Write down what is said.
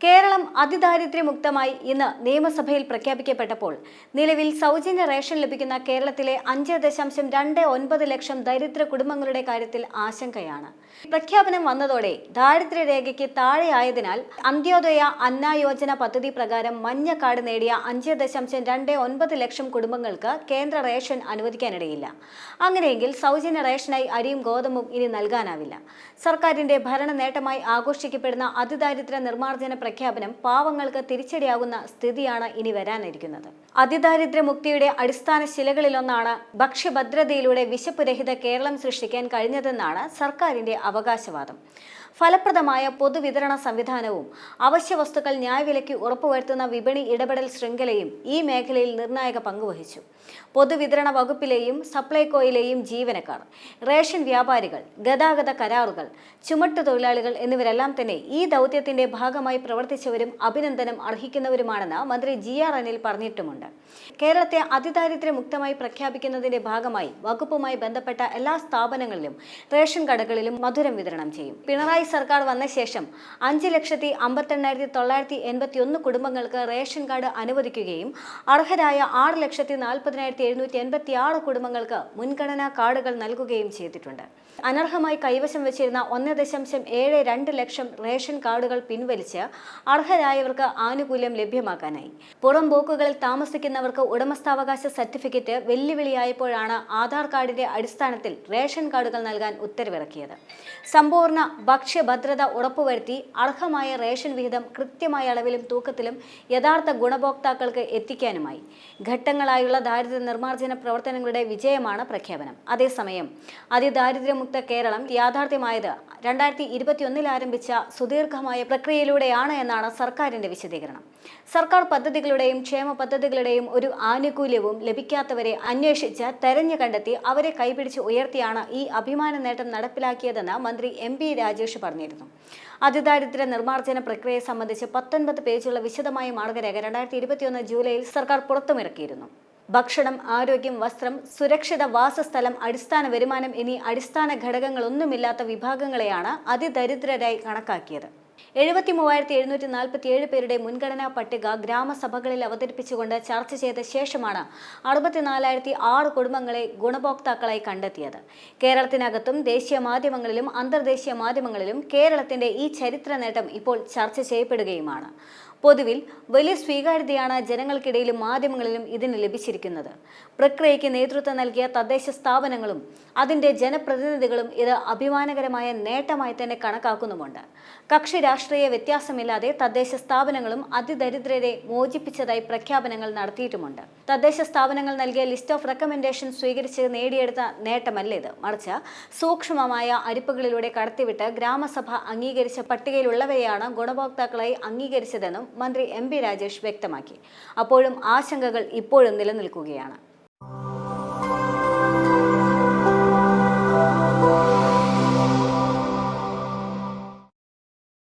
കേരളം അതിദാരിദ്ര്യമുക്തമായി ഇന്ന് നിയമസഭയിൽ പ്രഖ്യാപിക്കപ്പെട്ടപ്പോൾ നിലവിൽ സൗജന്യ റേഷൻ ലഭിക്കുന്ന കേരളത്തിലെ 5.29 ലക്ഷം ദരിദ്ര കുടുംബങ്ങളുടെ കാര്യത്തിൽ ആശങ്കയാണ്. പ്രഖ്യാപനം വന്നതോടെ ദാരിദ്ര്യരേഖയ്ക്ക് താഴെയായതിനാൽ അന്ത്യോദയ അന്ന യോജന പദ്ധതി പ്രകാരം മഞ്ഞ കാർഡ് നേടിയ 5.29 ലക്ഷം കുടുംബങ്ങൾക്ക് കേന്ദ്ര റേഷൻ അനുവദിക്കാനിടയില്ല. അങ്ങനെയെങ്കിൽ സൗജന്യ റേഷനായി അരിയും ഗോതമ്പും ഇനി നൽകാനാവില്ല. സർക്കാരിന്റെ ഭരണ നേട്ടമായി ആഘോഷിക്കപ്പെടുന്ന അതിദാരിദ്ര്യ നിർമ്മാർജ്ജന പ്രഖ്യാപനം പാവങ്ങൾക്ക് തിരിച്ചടിയാകുന്ന സ്ഥിതിയാണ് ഇനി വരാനിരിക്കുന്നത്. അതിദാരിദ്ര്യമുക്തിയുടെ അടിസ്ഥാന ശിലകളിലൊന്നാണ് ഭക്ഷ്യഭദ്രതയിലൂടെ വിശപ്പുരഹിത കേരളം സൃഷ്ടിക്കാൻ കഴിഞ്ഞതെന്നാണ് സർക്കാരിന്റെ അവകാശവാദം. ഫലപ്രദമായ പൊതുവിതരണ സംവിധാനവും അവശ്യ വസ്തുക്കൾ ന്യായവിലയ്ക്ക് ഉറപ്പുവരുത്തുന്ന വിപണി ഇടപെടൽ ശൃംഖലയും ഈ മേഖലയിൽ നിർണായക പങ്കുവഹിച്ചു. പൊതുവിതരണ വകുപ്പിലെയും സപ്ലൈകോയിലെയും ജീവനക്കാർ, റേഷൻ വ്യാപാരികൾ, ഗതാഗത കരാറുകൾ, ചുമട്ടുതൊഴിലാളികൾ എന്നിവരെല്ലാം തന്നെ ഈ ദൗത്യത്തിന്റെ ഭാഗമായി പ്രവർത്തിച്ചവരും അഭിനന്ദനം അർഹിക്കുന്നവരുമാണെന്ന് മന്ത്രി GR അനിൽ പറഞ്ഞിട്ടുമുണ്ട്. കേരളത്തെ അതിദാരിദ്ര്യമുക്തമായി പ്രഖ്യാപിക്കുന്നതിന്റെ ഭാഗമായി വകുപ്പുമായി ബന്ധപ്പെട്ട എല്ലാ സ്ഥാപനങ്ങളിലും റേഷൻ കടകളിലും മധുരം വിതരണം ചെയ്യും. പിണറായി സർക്കാർ വന്ന ശേഷം 5,58,981 കുടുംബങ്ങൾക്ക് റേഷൻ കാർഡ് അനുവദിക്കുകയും അർഹരായ 6,40,786 കുടുംബങ്ങൾക്ക് മുൻഗണനാ കാർഡുകൾ നൽകുകയും ചെയ്തിട്ടുണ്ട്. അനർഹമായി കൈവശം വെച്ചിരുന്ന 1.72 ലക്ഷം റേഷൻ കാർഡുകൾ പിൻവലിച്ച് അർഹരായവർക്ക് ആനുകൂല്യം ലഭ്യമാക്കാനായി. പുറംപോക്കുകളിൽ താമസിക്കുന്നവർക്ക് ഉടമസ്ഥാവകാശ സർട്ടിഫിക്കറ്റ് വെല്ലുവിളിയായപ്പോഴാണ് ആധാർ കാർഡിന്റെ അടിസ്ഥാനത്തിൽ റേഷൻ കാർഡുകൾ നൽകാൻ ഉത്തരവിറക്കിയത്. സമ്പൂർണ്ണ ഭക്ഷ്യഭദ്രത ഉറപ്പുവരുത്തി അർഹമായ റേഷൻ വിഹിതം കൃത്യമായ അളവിലും തൂക്കത്തിലും യഥാർത്ഥ ഗുണഭോക്താക്കൾക്ക് എത്തിക്കാനുമായി ഘട്ടങ്ങളായുള്ള ദാരിദ്ര്യ നിർമ്മാർജ്ജന പ്രവർത്തനങ്ങളുടെ വിജയമാണ് പ്രഖ്യാപനം. അതേസമയം അതിദാരിദ്ര്യമുക്ത കേരളം യാഥാർത്ഥ്യമായത് 2021 ആരംഭിച്ച സുദീർഘമായ പ്രക്രിയയിലൂടെയാണ് എന്നാണ് സർക്കാരിന്റെ വിശദീകരണം. സർക്കാർ പദ്ധതികളുടെയും ക്ഷേമ പദ്ധതികളുടെയും ഒരു ആനുകൂല്യവും ലഭിക്കാത്തവരെ അന്വേഷിച്ച് തെരഞ്ഞു കണ്ടെത്തി അവരെ കൈപിടിച്ച് ഉയർത്തിയാണ് ഈ അഭിമാന നേട്ടം നടപ്പിലാക്കിയതെന്ന് മന്ത്രി MP രാജേഷ് പറഞ്ഞിരുന്നു. അതിദാരിദ്ര്യ നിർമ്മാർജ്ജന പ്രക്രിയയെ സംബന്ധിച്ച് 19 പേജുള്ള വിശദമായ മാർഗരേഖ 2021 ജൂലൈയിൽ സർക്കാർ പുറത്തുമിറക്കിയിരുന്നു. ഭക്ഷണം, ആരോഗ്യം, വസ്ത്രം, സുരക്ഷിത വാസസ്ഥലം, അടിസ്ഥാന വരുമാനം എന്നീ അടിസ്ഥാന ഘടകങ്ങളൊന്നുമില്ലാത്ത വിഭാഗങ്ങളെയാണ് അതിദരിദ്രരായി കണക്കാക്കിയത്. 73,747 പേരുടെ മുൻഗണനാ പട്ടിക ഗ്രാമസഭകളിൽ അവതരിപ്പിച്ചുകൊണ്ട് ചർച്ച ചെയ്ത ശേഷമാണ് 64,006 കുടുംബങ്ങളെ ഗുണഭോക്താക്കളായി കണ്ടെത്തിയത്. കേരളത്തിനകത്തും ദേശീയ മാധ്യമങ്ങളിലും അന്തർദേശീയ മാധ്യമങ്ങളിലും കേരളത്തിന്റെ ഈ ചരിത്ര നേട്ടം ഇപ്പോൾ ചർച്ച ചെയ്യപ്പെടുകയുമാണ്. പൊതുവിൽ വലിയ സ്വീകാര്യതയാണ് ജനങ്ങൾക്കിടയിലും മാധ്യമങ്ങളിലും ഇതിന് ലഭിച്ചിരിക്കുന്നത്. പ്രക്രിയയ്ക്ക് നേതൃത്വം നൽകിയ തദ്ദേശ സ്ഥാപനങ്ങളും അതിൻ്റെ ജനപ്രതിനിധികളും ഇത് അഭിമാനകരമായ നേട്ടമായി തന്നെ കണക്കാക്കുന്നുമുണ്ട്. കക്ഷി രാഷ്ട്രീയ വ്യത്യാസമില്ലാതെ തദ്ദേശ സ്ഥാപനങ്ങളും അതിദരിദ്രരെ മോചിപ്പിച്ചതായി പ്രഖ്യാപനങ്ങൾ നടത്തിയിട്ടുമുണ്ട്. തദ്ദേശ സ്ഥാപനങ്ങൾ നൽകിയ ലിസ്റ്റ് ഓഫ് റെക്കമെൻഡേഷൻ സ്വീകരിച്ച് നേടിയെടുത്ത നേട്ടമല്ല ഇത്, മറിച്ച് സൂക്ഷ്മമായ അരിപ്പുകളിലൂടെ കടത്തിവിട്ട് ഗ്രാമസഭ അംഗീകരിച്ച പട്ടികയിലുള്ളവരെയാണ് ഗുണഭോക്താക്കളായി അംഗീകരിച്ചതെന്നും മന്ത്രി MP രാജേഷ് വ്യക്തമാക്കി. അപ്പോഴും ആശങ്കകൾ ഇപ്പോഴും നിലനിൽക്കുകയാണ്.